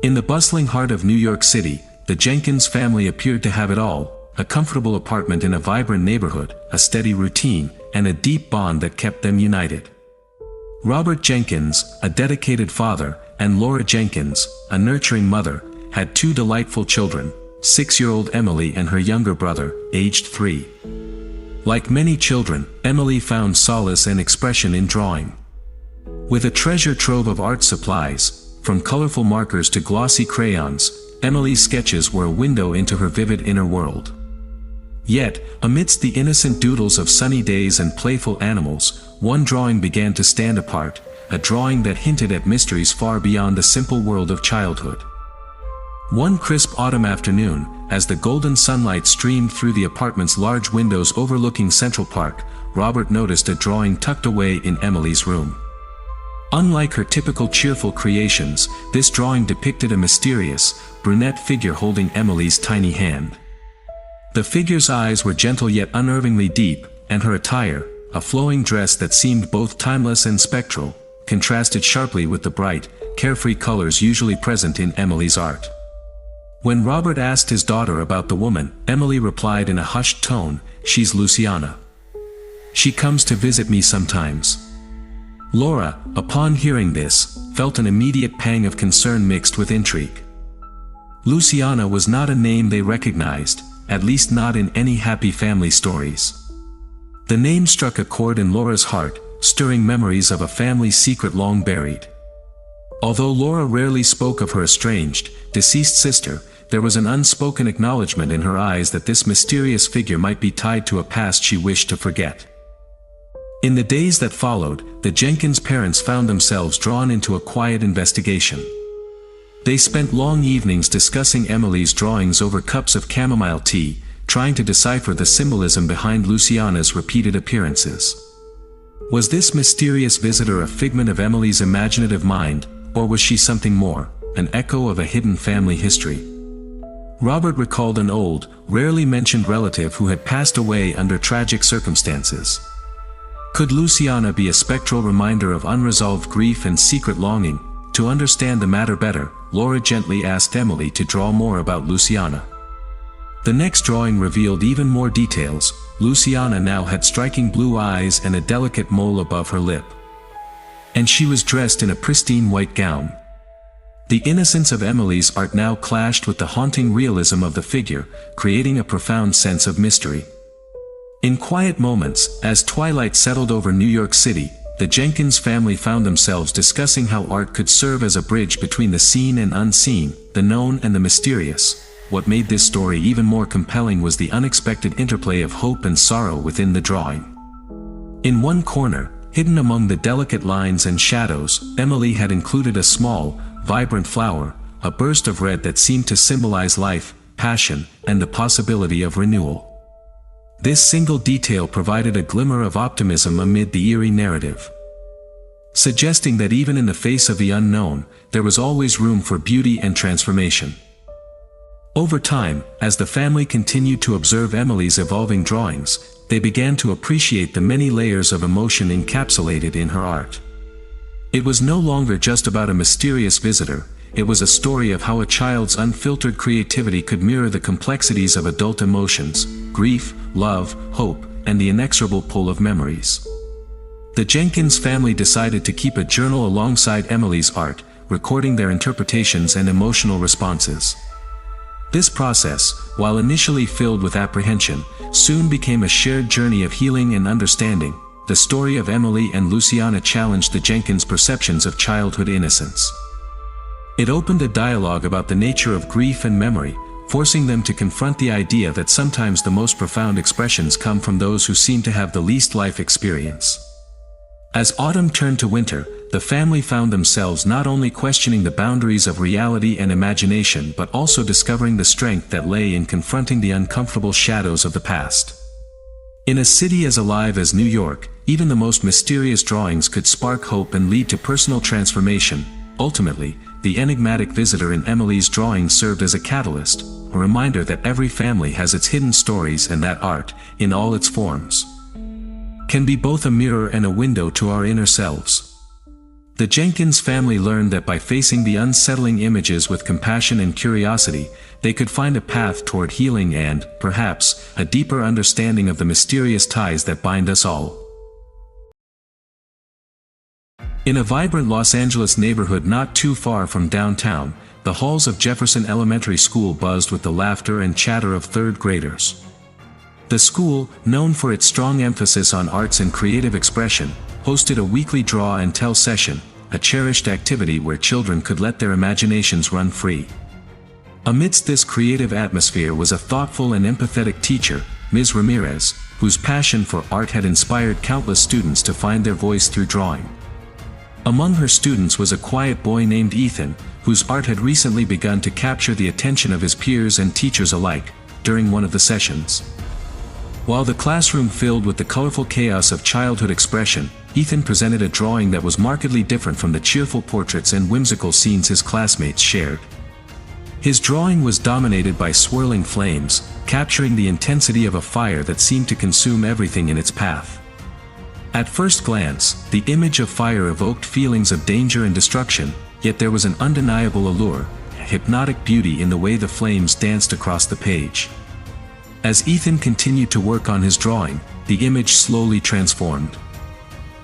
In the bustling heart of New York City, the Jenkins family appeared to have it all: a comfortable apartment in a vibrant neighborhood, a steady routine, and a deep bond that kept them united. Robert Jenkins, a dedicated father, and Laura Jenkins, a nurturing mother, had two delightful children, 6-year-old Emily and her younger brother, aged 3. Like many children, Emily found solace and expression in drawing. With a treasure trove of art supplies, from colorful markers to glossy crayons, Emily's sketches were a window into her vivid inner world. Yet, amidst the innocent doodles of sunny days and playful animals, one drawing began to stand apart, a drawing that hinted at mysteries far beyond the simple world of childhood. One crisp autumn afternoon, as the golden sunlight streamed through the apartment's large windows overlooking Central Park, Robert noticed a drawing tucked away in Emily's room. Unlike her typical cheerful creations, this drawing depicted a mysterious, brunette figure holding Emily's tiny hand. The figure's eyes were gentle yet unnervingly deep, and her attire, a flowing dress that seemed both timeless and spectral, contrasted sharply with the bright, carefree colors usually present in Emily's art. When Robert asked his daughter about the woman, Emily replied in a hushed tone, "She's Luciana. She comes to visit me sometimes." Laura, upon hearing this, felt an immediate pang of concern mixed with intrigue. Luciana was not a name they recognized, at least not in any happy family stories. The name struck a chord in Laura's heart, stirring memories of a family secret long buried. Although Laura rarely spoke of her estranged, deceased sister, there was an unspoken acknowledgement in her eyes that this mysterious figure might be tied to a past she wished to forget. In the days that followed, the Jenkins parents found themselves drawn into a quiet investigation. They spent long evenings discussing Emily's drawings over cups of chamomile tea, trying to decipher the symbolism behind Luciana's repeated appearances. Was this mysterious visitor a figment of Emily's imaginative mind, or was she something more, an echo of a hidden family history? Robert recalled an old, rarely mentioned relative who had passed away under tragic circumstances. Could Luciana be a spectral reminder of unresolved grief and secret longing? To understand the matter better, Laura gently asked Emily to draw more about Luciana. The next drawing revealed even more details. Luciana now had striking blue eyes and a delicate mole above her lip. And she was dressed in a pristine white gown. The innocence of Emily's art now clashed with the haunting realism of the figure, creating a profound sense of mystery. In quiet moments, as twilight settled over New York City, the Jenkins family found themselves discussing how art could serve as a bridge between the seen and unseen, the known and the mysterious. What made this story even more compelling was the unexpected interplay of hope and sorrow within the drawing. In one corner, hidden among the delicate lines and shadows, Emily had included a small, vibrant flower, a burst of red that seemed to symbolize life, passion, and the possibility of renewal. This single detail provided a glimmer of optimism amid the eerie narrative, suggesting that even in the face of the unknown, there was always room for beauty and transformation. Over time, as the family continued to observe Emily's evolving drawings, they began to appreciate the many layers of emotion encapsulated in her art. It was no longer just about a mysterious visitor, it was a story of how a child's unfiltered creativity could mirror the complexities of adult emotions, grief, love, hope, and the inexorable pull of memories. The Jenkins family decided to keep a journal alongside Emily's art, recording their interpretations and emotional responses. This process, while initially filled with apprehension, soon became a shared journey of healing and understanding. The story of Emily and Luciana challenged the Jenkins' perceptions of childhood innocence. It opened a dialogue about the nature of grief and memory, forcing them to confront the idea that sometimes the most profound expressions come from those who seem to have the least life experience. As autumn turned to winter, the family found themselves not only questioning the boundaries of reality and imagination but also discovering the strength that lay in confronting the uncomfortable shadows of the past. In a city as alive as New York, even the most mysterious drawings could spark hope and lead to personal transformation. Ultimately, the enigmatic visitor in Emily's drawing served as a catalyst, a reminder that every family has its hidden stories and that art, in all its forms, can be both a mirror and a window to our inner selves. The Jenkins family learned that by facing the unsettling images with compassion and curiosity, they could find a path toward healing and, perhaps, a deeper understanding of the mysterious ties that bind us all. In a vibrant Los Angeles neighborhood not too far from downtown, the halls of Jefferson Elementary School buzzed with the laughter and chatter of third graders. The school, known for its strong emphasis on arts and creative expression, hosted a weekly draw and tell session, a cherished activity where children could let their imaginations run free. Amidst this creative atmosphere was a thoughtful and empathetic teacher, Ms. Ramirez, whose passion for art had inspired countless students to find their voice through drawing. Among her students was a quiet boy named Ethan, whose art had recently begun to capture the attention of his peers and teachers alike, during one of the sessions. While the classroom filled with the colorful chaos of childhood expression, Ethan presented a drawing that was markedly different from the cheerful portraits and whimsical scenes his classmates shared. His drawing was dominated by swirling flames, capturing the intensity of a fire that seemed to consume everything in its path. At first glance, the image of fire evoked feelings of danger and destruction, yet there was an undeniable allure, a hypnotic beauty in the way the flames danced across the page. As Ethan continued to work on his drawing, the image slowly transformed.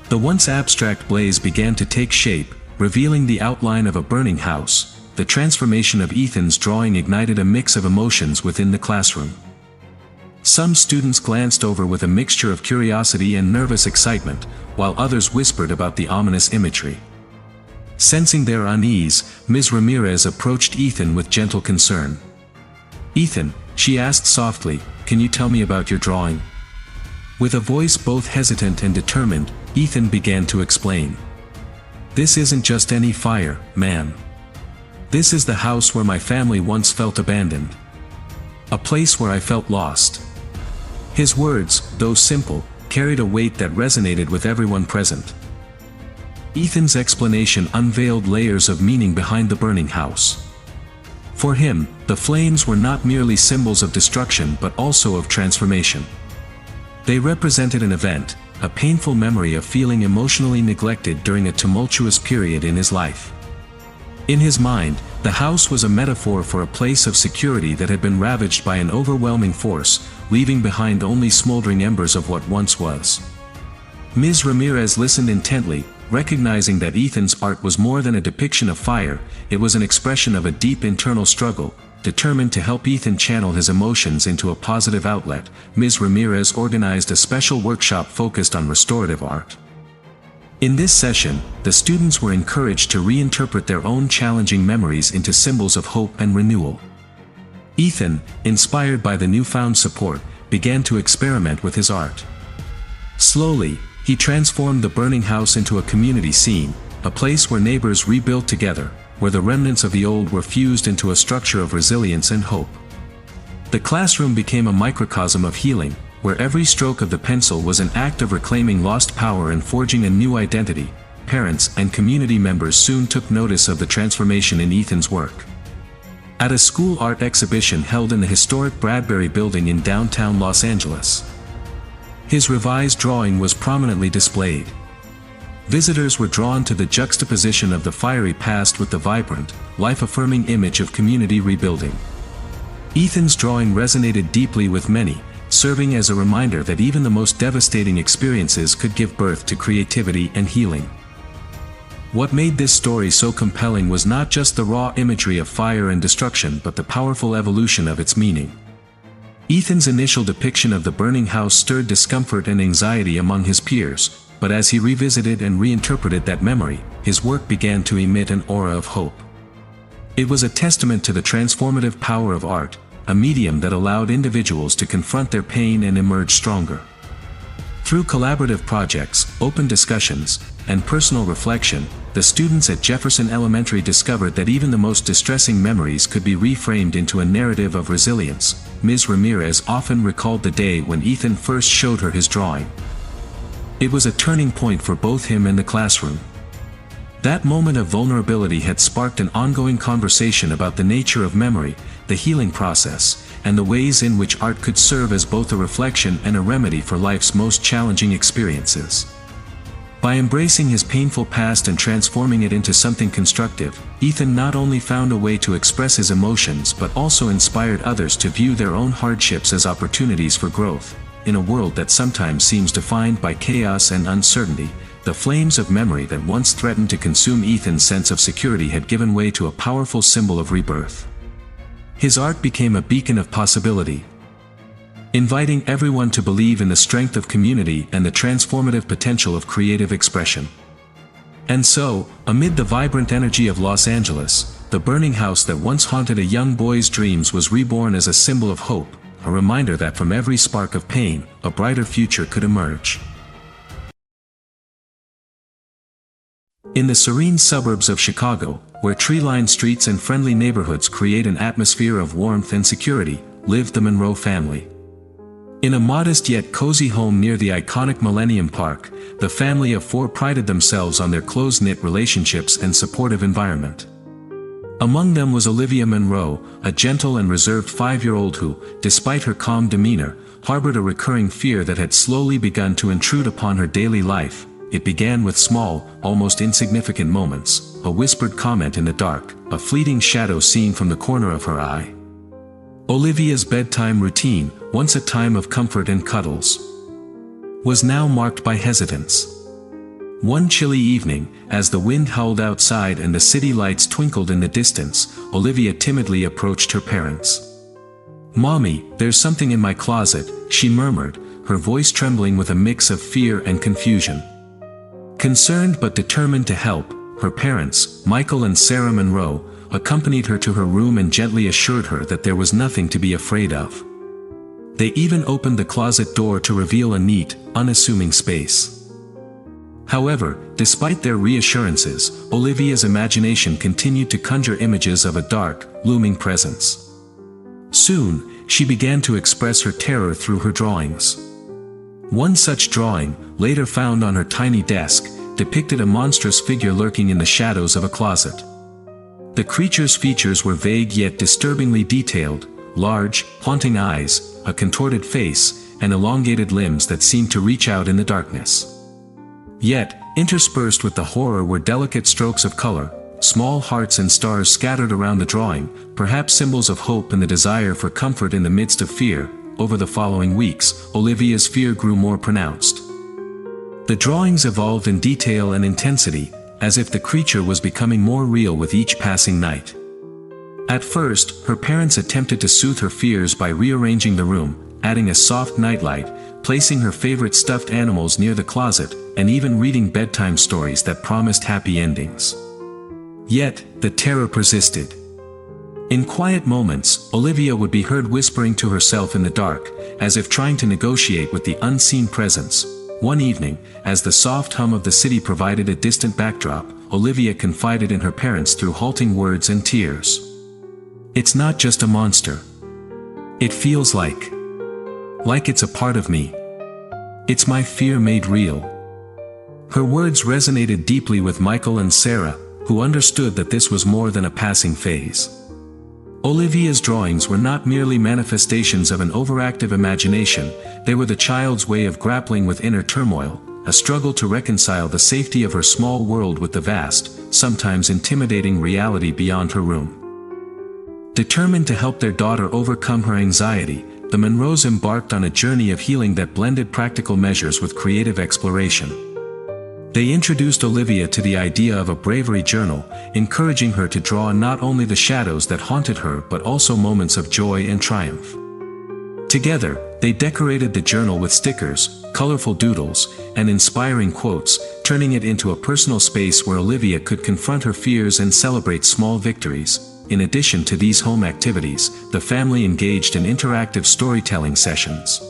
The once abstract blaze began to take shape, revealing the outline of a burning house. The transformation of Ethan's drawing ignited a mix of emotions within the classroom. Some students glanced over with a mixture of curiosity and nervous excitement, while others whispered about the ominous imagery. Sensing their unease, Ms. Ramirez approached Ethan with gentle concern. "Ethan," she asked softly, "can you tell me about your drawing?" With a voice both hesitant and determined, Ethan began to explain. "This isn't just any fire, ma'am. This is the house where my family once felt abandoned. A place where I felt lost." His words, though simple, carried a weight that resonated with everyone present. Ethan's explanation unveiled layers of meaning behind the burning house. For him, the flames were not merely symbols of destruction but also of transformation. They represented an event, a painful memory of feeling emotionally neglected during a tumultuous period in his life. In his mind, the house was a metaphor for a place of security that had been ravaged by an overwhelming force, leaving behind only smoldering embers of what once was. Ms. Ramirez listened intently, recognizing that Ethan's art was more than a depiction of fire. It was an expression of a deep internal struggle. Determined to help Ethan channel his emotions into a positive outlet, Ms. Ramirez organized a special workshop focused on restorative art. In this session, the students were encouraged to reinterpret their own challenging memories into symbols of hope and renewal. Ethan, inspired by the newfound support, began to experiment with his art. Slowly, he transformed the burning house into a community scene, a place where neighbors rebuilt together, where the remnants of the old were fused into a structure of resilience and hope. The classroom became a microcosm of healing, where every stroke of the pencil was an act of reclaiming lost power and forging a new identity. Parents and community members soon took notice of the transformation in Ethan's work. At a school art exhibition held in the historic Bradbury Building in downtown Los Angeles, his revised drawing was prominently displayed. Visitors were drawn to the juxtaposition of the fiery past with the vibrant, life-affirming image of community rebuilding. Ethan's drawing resonated deeply with many, serving as a reminder that even the most devastating experiences could give birth to creativity and healing. What made this story so compelling was not just the raw imagery of fire and destruction but the powerful evolution of its meaning. Ethan's initial depiction of the burning house stirred discomfort and anxiety among his peers, but as he revisited and reinterpreted that memory, his work began to emit an aura of hope. It was a testament to the transformative power of art, a medium that allowed individuals to confront their pain and emerge stronger. Through collaborative projects, open discussions, and personal reflection, the students at Jefferson Elementary discovered that even the most distressing memories could be reframed into a narrative of resilience. Ms. Ramirez often recalled the day when Ethan first showed her his drawing. It was a turning point for both him and the classroom. That moment of vulnerability had sparked an ongoing conversation about the nature of memory, the healing process, and the ways in which art could serve as both a reflection and a remedy for life's most challenging experiences. By embracing his painful past and transforming it into something constructive, Ethan not only found a way to express his emotions but also inspired others to view their own hardships as opportunities for growth. In a world that sometimes seems defined by chaos and uncertainty, the flames of memory that once threatened to consume Ethan's sense of security had given way to a powerful symbol of rebirth. His art became a beacon of possibility, inviting everyone to believe in the strength of community and the transformative potential of creative expression. And so, amid the vibrant energy of Los Angeles, the burning house that once haunted a young boy's dreams was reborn as a symbol of hope, a reminder that from every spark of pain, a brighter future could emerge. In the serene suburbs of Chicago, where tree-lined streets and friendly neighborhoods create an atmosphere of warmth and security, lived the Monroe family. In a modest yet cozy home near the iconic Millennium Park, the family of four prided themselves on their close-knit relationships and supportive environment. Among them was Olivia Monroe, a gentle and reserved 5-year-old who, despite her calm demeanor, harbored a recurring fear that had slowly begun to intrude upon her daily life. It began with small, almost insignificant moments, a whispered comment in the dark, a fleeting shadow seen from the corner of her eye. Olivia's bedtime routine, once a time of comfort and cuddles, was now marked by hesitance. One chilly evening, as the wind howled outside and the city lights twinkled in the distance, Olivia timidly approached her parents. "Mommy, there's something in my closet," she murmured, her voice trembling with a mix of fear and confusion. Concerned but determined to help, her parents, Michael and Sarah Monroe, accompanied her to her room and gently assured her that there was nothing to be afraid of. They even opened the closet door to reveal a neat, unassuming space. However, despite their reassurances, Olivia's imagination continued to conjure images of a dark, looming presence. Soon, she began to express her terror through her drawings. One such drawing, later found on her tiny desk, depicted a monstrous figure lurking in the shadows of a closet. The creature's features were vague yet disturbingly detailed: large, haunting eyes, a contorted face, and elongated limbs that seemed to reach out in the darkness. Yet, interspersed with the horror were delicate strokes of color, small hearts and stars scattered around the drawing, perhaps symbols of hope and the desire for comfort in the midst of fear. Over the following weeks, Olivia's fear grew more pronounced. The drawings evolved in detail and intensity, as if the creature was becoming more real with each passing night. At first, her parents attempted to soothe her fears by rearranging the room, adding a soft nightlight, placing her favorite stuffed animals near the closet, and even reading bedtime stories that promised happy endings. Yet, the terror persisted. In quiet moments, Olivia would be heard whispering to herself in the dark, as if trying to negotiate with the unseen presence. One evening, as the soft hum of the city provided a distant backdrop, Olivia confided in her parents through halting words and tears. "It's not just a monster. It feels like it's a part of me. It's my fear made real." Her words resonated deeply with Michael and Sarah, who understood that this was more than a passing phase. Olivia's drawings were not merely manifestations of an overactive imagination, they were the child's way of grappling with inner turmoil, a struggle to reconcile the safety of her small world with the vast, sometimes intimidating reality beyond her room. Determined to help their daughter overcome her anxiety, the Monroes embarked on a journey of healing that blended practical measures with creative exploration. They introduced Olivia to the idea of a bravery journal, encouraging her to draw not only the shadows that haunted her but also moments of joy and triumph. Together, they decorated the journal with stickers, colorful doodles, and inspiring quotes, turning it into a personal space where Olivia could confront her fears and celebrate small victories. In addition to these home activities, the family engaged in interactive storytelling sessions.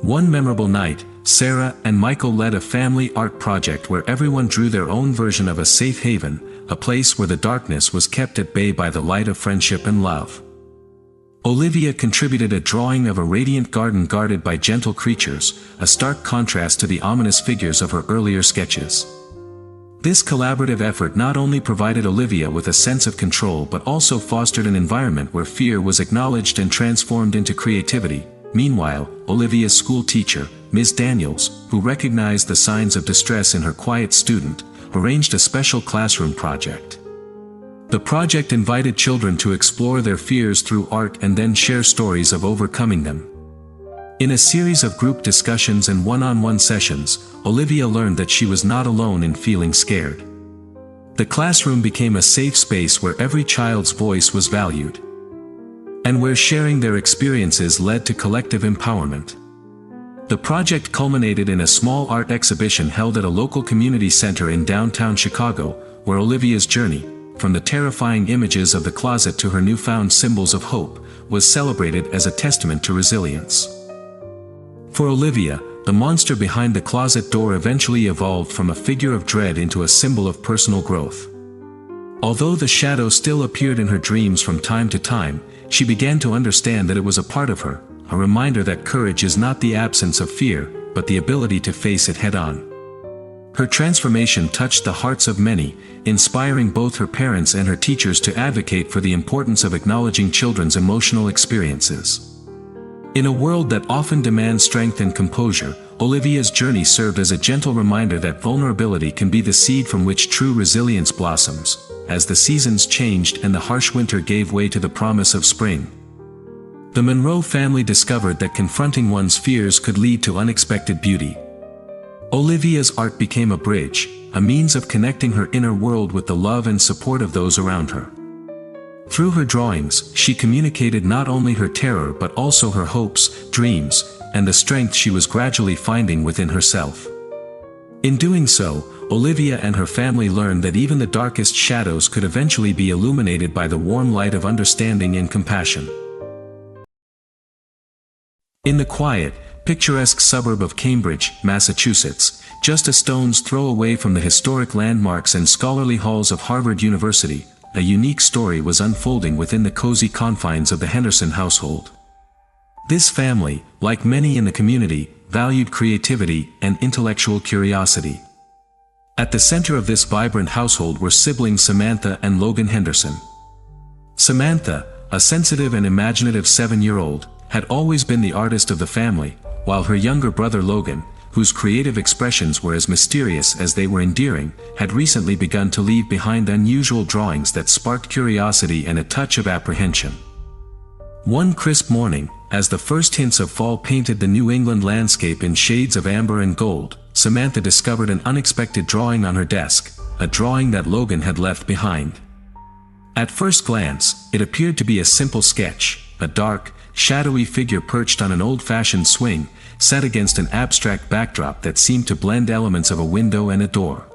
One memorable night, Sarah and Michael led a family art project where everyone drew their own version of a safe haven, a place where the darkness was kept at bay by the light of friendship and love. Olivia contributed a drawing of a radiant garden guarded by gentle creatures, a stark contrast to the ominous figures of her earlier sketches. This collaborative effort not only provided Olivia with a sense of control but also fostered an environment where fear was acknowledged and transformed into creativity, Meanwhile, Olivia's school teacher, Ms. Daniels, who recognized the signs of distress in her quiet student, arranged a special classroom project. The project invited children to explore their fears through art and then share stories of overcoming them. In a series of group discussions and one-on-one sessions, Olivia learned that she was not alone in feeling scared. The classroom became a safe space where every child's voice was valued, and where sharing their experiences led to collective empowerment. The project culminated in a small art exhibition held at a local community center in downtown Chicago, where Olivia's journey, from the terrifying images of the closet to her newfound symbols of hope, was celebrated as a testament to resilience. For Olivia, the monster behind the closet door eventually evolved from a figure of dread into a symbol of personal growth. Although the shadow still appeared in her dreams from time to time, she began to understand that it was a part of her, a reminder that courage is not the absence of fear, but the ability to face it head-on. Her transformation touched the hearts of many, inspiring both her parents and her teachers to advocate for the importance of acknowledging children's emotional experiences. In a world that often demands strength and composure, Olivia's journey served as a gentle reminder that vulnerability can be the seed from which true resilience blossoms, as the seasons changed and the harsh winter gave way to the promise of spring. The Monroe family discovered that confronting one's fears could lead to unexpected beauty. Olivia's art became a bridge, a means of connecting her inner world with the love and support of those around her. Through her drawings, she communicated not only her terror but also her hopes, dreams, and the strength she was gradually finding within herself. In doing so, Olivia and her family learned that even the darkest shadows could eventually be illuminated by the warm light of understanding and compassion. In the quiet, picturesque suburb of Cambridge, Massachusetts, just a stone's throw away from the historic landmarks and scholarly halls of Harvard University, a unique story was unfolding within the cozy confines of the Henderson household. This family, like many in the community, valued creativity and intellectual curiosity. At the center of this vibrant household were siblings Samantha and Logan Henderson. Samantha, a sensitive and imaginative 7-year-old, had always been the artist of the family, while her younger brother Logan, whose creative expressions were as mysterious as they were endearing, had recently begun to leave behind unusual drawings that sparked curiosity and a touch of apprehension. One crisp morning, as the first hints of fall painted the New England landscape in shades of amber and gold, Samantha discovered an unexpected drawing on her desk, a drawing that Logan had left behind. At first glance, it appeared to be a simple sketch, a dark, shadowy figure perched on an old-fashioned swing, set against an abstract backdrop that seemed to blend elements of a window and a door.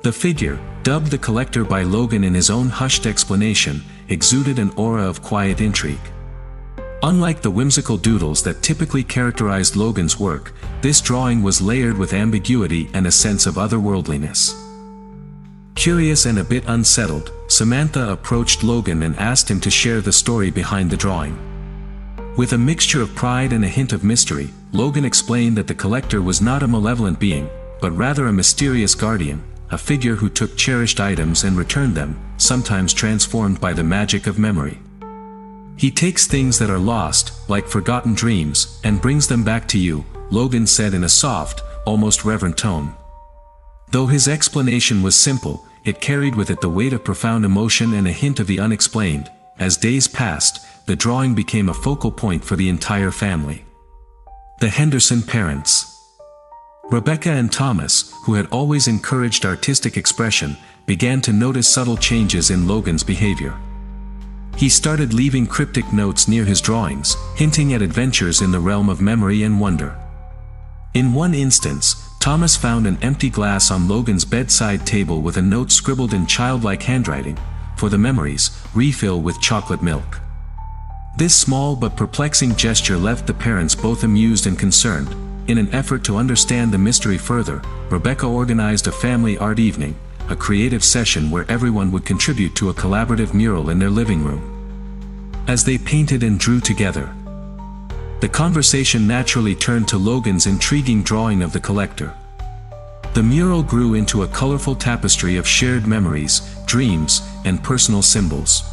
The figure, dubbed the Collector by Logan in his own hushed explanation, exuded an aura of quiet intrigue. Unlike the whimsical doodles that typically characterized Logan's work, this drawing was layered with ambiguity and a sense of otherworldliness. Curious and a bit unsettled, Samantha approached Logan and asked him to share the story behind the drawing. With a mixture of pride and a hint of mystery, Logan explained that the Collector was not a malevolent being, but rather a mysterious guardian, a figure who took cherished items and returned them, sometimes transformed by the magic of memory. He takes things that are lost, like forgotten dreams, and brings them back to you, Logan said in a soft, almost reverent tone. Though his explanation was simple, it carried with it the weight of profound emotion and a hint of the unexplained. As days passed, the drawing became a focal point for the entire family. The Henderson parents. Rebecca and Thomas, who had always encouraged artistic expression, began to notice subtle changes in Logan's behavior. He started leaving cryptic notes near his drawings, hinting at adventures in the realm of memory and wonder. In one instance, Thomas found an empty glass on Logan's bedside table with a note scribbled in childlike handwriting, "For the memories, refill with chocolate milk." This small but perplexing gesture left the parents both amused and concerned. In an effort to understand the mystery further, Rebecca organized a family art evening, a creative session where everyone would contribute to a collaborative mural in their living room. As they painted and drew together, the conversation naturally turned to Logan's intriguing drawing of the Collector. The mural grew into a colorful tapestry of shared memories, dreams, and personal symbols.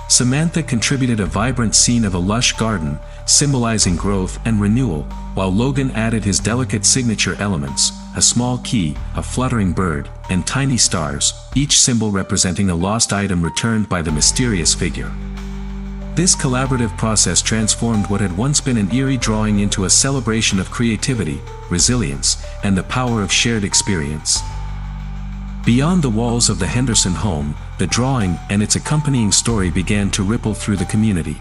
Samantha contributed a vibrant scene of a lush garden, symbolizing growth and renewal, while Logan added his delicate signature elements, a small key, a fluttering bird, and tiny stars, each symbol representing a lost item returned by the mysterious figure. This collaborative process transformed what had once been an eerie drawing into a celebration of creativity, resilience, and the power of shared experience. Beyond the walls of the Henderson home, the drawing and its accompanying story began to ripple through the community.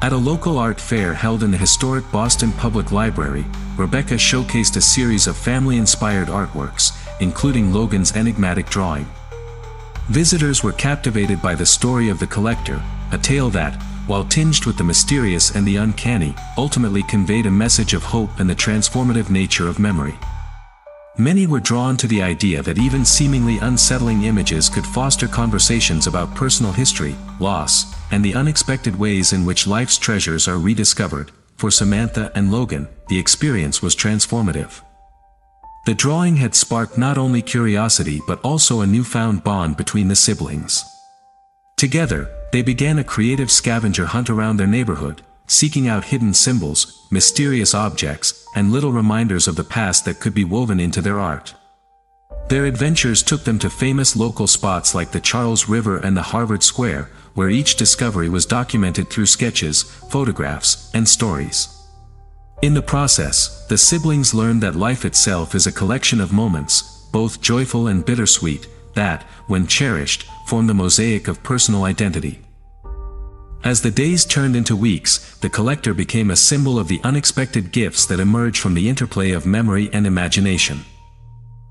At a local art fair held in the historic Boston Public Library, Rebecca showcased a series of family-inspired artworks, including Logan's enigmatic drawing. Visitors were captivated by the story of the collector, a tale that, while tinged with the mysterious and the uncanny, ultimately conveyed a message of hope and the transformative nature of memory. Many were drawn to the idea that even seemingly unsettling images could foster conversations about personal history, loss, and the unexpected ways in which life's treasures are rediscovered. For Samantha and Logan, the experience was transformative. The drawing had sparked not only curiosity but also a newfound bond between the siblings. Together, they began a creative scavenger hunt around their neighborhood, seeking out hidden symbols, mysterious objects, and little reminders of the past that could be woven into their art. Their adventures took them to famous local spots like the Charles River and the Harvard Square, where each discovery was documented through sketches, photographs, and stories. In the process, the siblings learned that life itself is a collection of moments, both joyful and bittersweet, that, when cherished, form the mosaic of personal identity. As the days turned into weeks, the collector became a symbol of the unexpected gifts that emerge from the interplay of memory and imagination.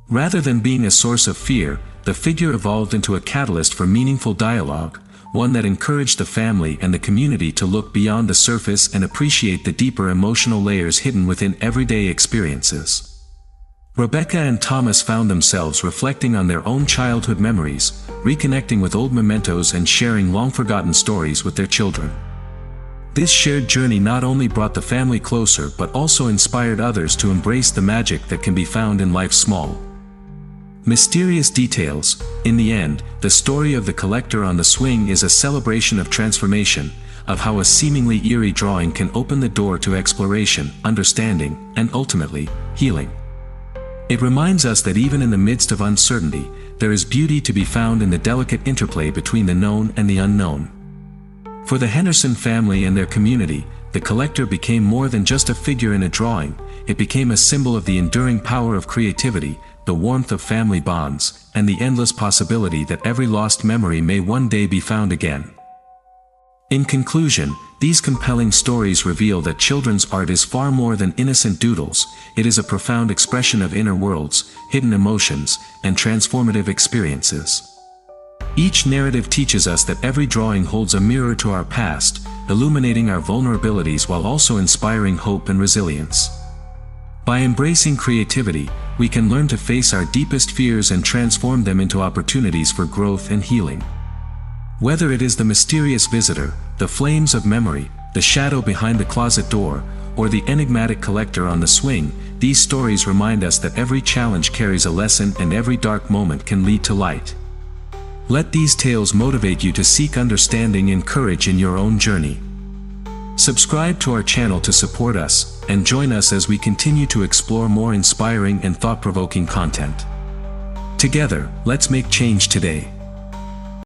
Rather than being a source of fear, the figure evolved into a catalyst for meaningful dialogue, one that encouraged the family and the community to look beyond the surface and appreciate the deeper emotional layers hidden within everyday experiences. Rebecca and Thomas found themselves reflecting on their own childhood memories, reconnecting with old mementos and sharing long-forgotten stories with their children. This shared journey not only brought the family closer but also inspired others to embrace the magic that can be found in life's small, mysterious details. In the end, the story of the collector on the swing is a celebration of transformation, of how a seemingly eerie drawing can open the door to exploration, understanding, and ultimately, healing. It reminds us that even in the midst of uncertainty, there is beauty to be found in the delicate interplay between the known and the unknown. For the Henderson family and their community, the collector became more than just a figure in a drawing. It became a symbol of the enduring power of creativity, the warmth of family bonds, and the endless possibility that every lost memory may one day be found again. In conclusion, these compelling stories reveal that children's art is far more than innocent doodles. It is a profound expression of inner worlds, hidden emotions, and transformative experiences. Each narrative teaches us that every drawing holds a mirror to our past, illuminating our vulnerabilities while also inspiring hope and resilience. By embracing creativity, we can learn to face our deepest fears and transform them into opportunities for growth and healing. Whether it is the mysterious visitor, the flames of memory, the shadow behind the closet door, or the enigmatic collector on the swing, these stories remind us that every challenge carries a lesson and every dark moment can lead to light. Let these tales motivate you to seek understanding and courage in your own journey. Subscribe to our channel to support us, and join us as we continue to explore more inspiring and thought-provoking content. Together, let's make change today.